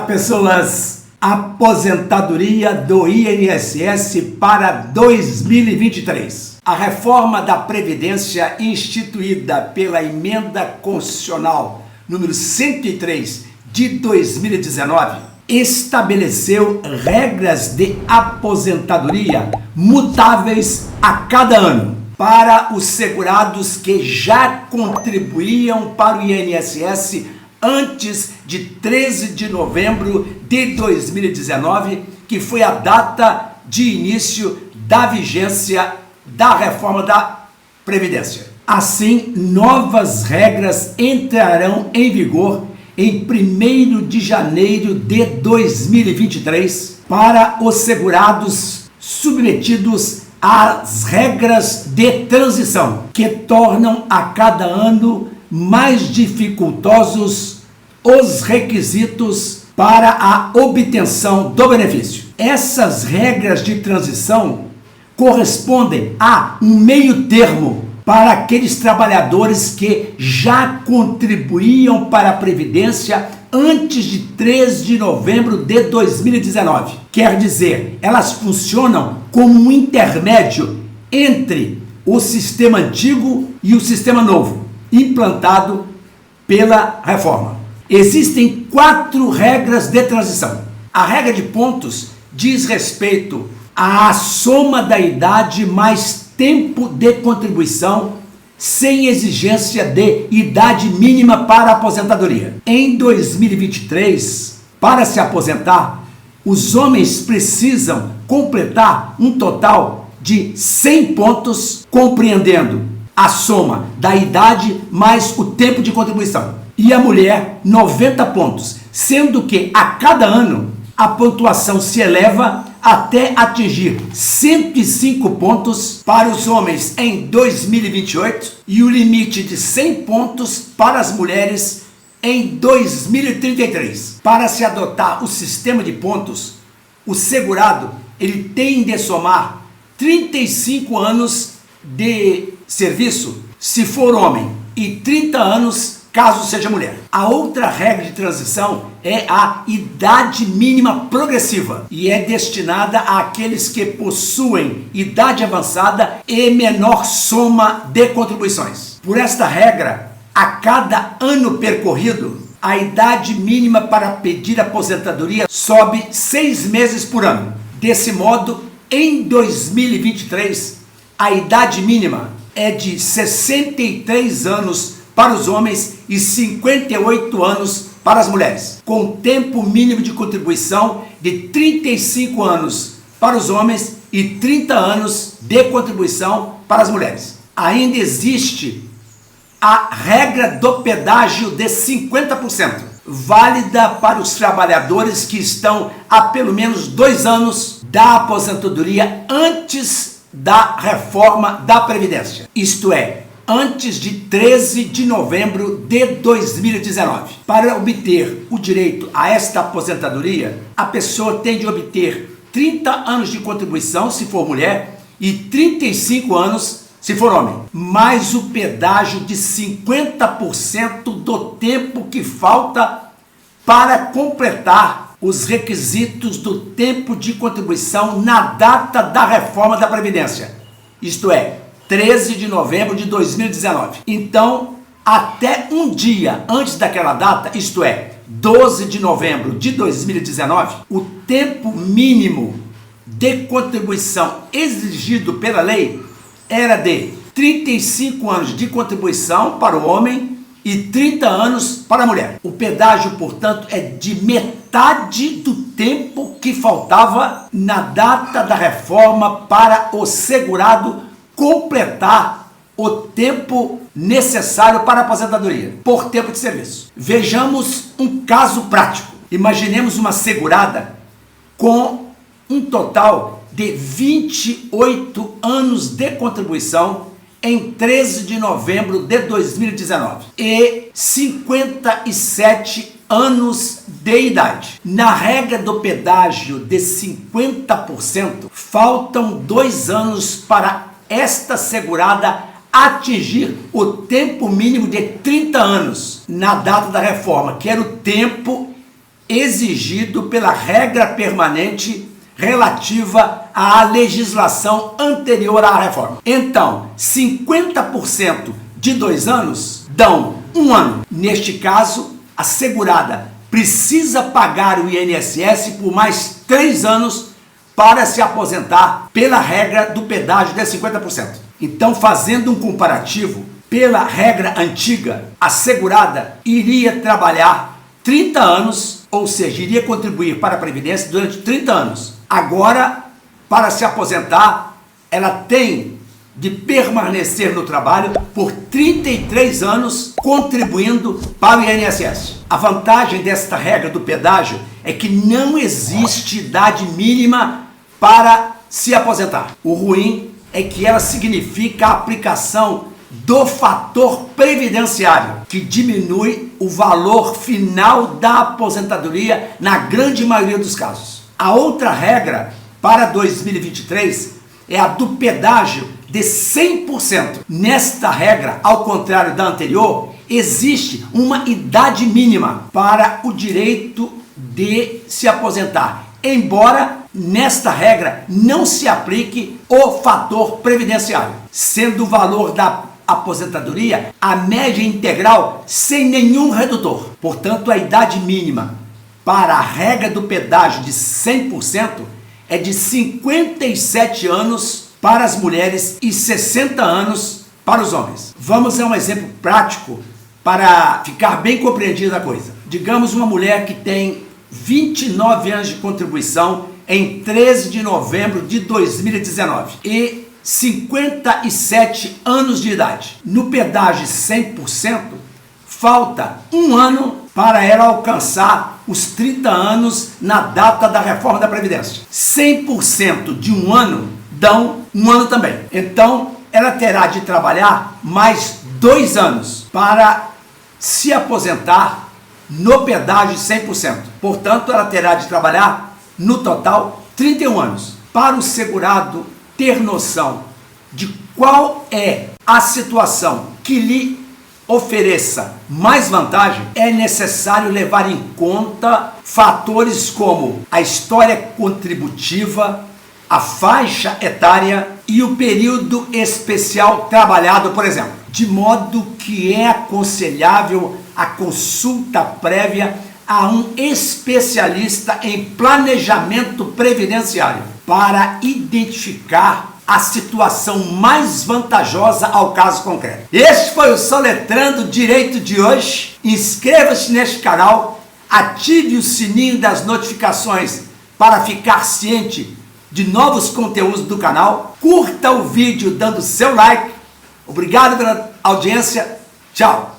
pessoas! Aposentadoria do INSS para 2023. A reforma da Previdência instituída pela Emenda Constitucional número 103 de 2019 estabeleceu regras de aposentadoria mutáveis a cada ano para os segurados que já contribuíam para o INSS antes de 13 de novembro de 2019, que foi a data de início da vigência da reforma da Previdência. Assim, novas regras entrarão em vigor em 1º de janeiro de 2023 para os segurados submetidos às regras de transição, que tornam a cada ano mais dificultosos os requisitos para a obtenção do benefício. Essas regras de transição correspondem a um meio termo para aqueles trabalhadores que já contribuíam para a Previdência antes de 3 de novembro de 2019. Quer dizer, elas funcionam como um intermédio entre o sistema antigo e o sistema novo, implantado pela reforma. Existem 4 regras de transição. A regra de pontos diz respeito à soma da idade mais tempo de contribuição sem exigência de idade mínima para a aposentadoria. Em 2023, para se aposentar, os homens precisam completar um total de 100 pontos, compreendendo a soma da idade mais o tempo de contribuição. E a mulher, 90 pontos, sendo que a cada ano a pontuação se eleva até atingir 105 pontos para os homens em 2028 e o limite de 100 pontos para as mulheres em 2033. Para se adotar o sistema de pontos, o segurado ele tem de somar 35 anos de serviço se for homem e 30 anos caso seja mulher. A outra regra de transição é a idade mínima progressiva e é destinada àqueles que possuem idade avançada e menor soma de contribuições. Por esta regra, a cada ano percorrido, a idade mínima para pedir aposentadoria sobe 6 meses por ano. Desse modo, em 2023, a idade mínima é de 63 anos para os homens e 58 anos para as mulheres, com tempo mínimo de contribuição de 35 anos para os homens e 30 anos de contribuição para as mulheres. Ainda existe a regra do pedágio de 50%, válida para os trabalhadores que estão há pelo menos 2 anos da aposentadoria antes da reforma da Previdência, isto é, antes de 13 de novembro de 2019. Para obter o direito a esta aposentadoria, a pessoa tem de obter 30 anos de contribuição, se for mulher, e 35 anos, se for homem, mais o pedágio de 50% do tempo que falta para completar os requisitos do tempo de contribuição na data da reforma da Previdência, isto é, 13 de novembro de 2019. Então, até um dia antes daquela data, isto é, 12 de novembro de 2019, o tempo mínimo de contribuição exigido pela lei era de 35 anos de contribuição para o homem e 30 anos para a mulher. O pedágio, portanto, é de metade do tempo que faltava na data da reforma para o segurado completar o tempo necessário para a aposentadoria, por tempo de serviço. Vejamos um caso prático. Imaginemos uma segurada com um total de 28 anos de contribuição em 13 de novembro de 2019 e 57 anos de idade. Na regra do pedágio de 50%, faltam 2 anos para esta segurada atingir o tempo mínimo de 30 anos na data da reforma, que era o tempo exigido pela regra permanente relativa à legislação anterior à reforma. Então, 50% de 2 anos dão 1 ano. Neste caso, a segurada precisa pagar o INSS por mais 3 anos para se aposentar pela regra do pedágio de 50%. Então, fazendo um comparativo, pela regra antiga, a segurada iria trabalhar 30 anos, ou seja, iria contribuir para a Previdência durante 30 anos. Agora, para se aposentar, ela tem de permanecer no trabalho por 33 anos, contribuindo para o INSS. A vantagem desta regra do pedágio é que não existe idade mínima para se aposentar. O ruim é que ela significa a aplicação do fator previdenciário, que diminui o valor final da aposentadoria na grande maioria dos casos. A outra regra para 2023 é a do pedágio de 100%. Nesta regra, ao contrário da anterior, existe uma idade mínima para o direito de se aposentar, embora nesta regra não se aplique o fator previdenciário, sendo o valor da aposentadoria a média integral sem nenhum redutor. Portanto, a idade mínima para a regra do pedágio de 100% é de 57 anos para as mulheres e 60 anos para os homens. Vamos a um exemplo prático para ficar bem compreendida a coisa. Digamos uma mulher que tem 29 anos de contribuição em 13 de novembro de 2019 e 57 anos de idade. No pedágio 100%, falta 1 ano para ela alcançar os 30 anos na data da reforma da Previdência. 100% de 1 ano dão 1 ano também. Então, ela terá de trabalhar mais 2 anos para se aposentar no pedágio 100%. Portanto, ela terá de trabalhar no total 31 anos. Para o segurado ter noção de qual é a situação que lhe ofereça mais vantagem, é necessário levar em conta fatores como a história contributiva, a faixa etária e o período especial trabalhado, por exemplo. De modo que é aconselhável a consulta prévia a um especialista em planejamento previdenciário para identificar a situação mais vantajosa ao caso concreto. Este foi o Soletrando Direito de hoje. Inscreva-se neste canal, ative o sininho das notificações para ficar ciente de novos conteúdos do canal. Curta o vídeo dando seu like. Obrigado pela audiência. Tchau.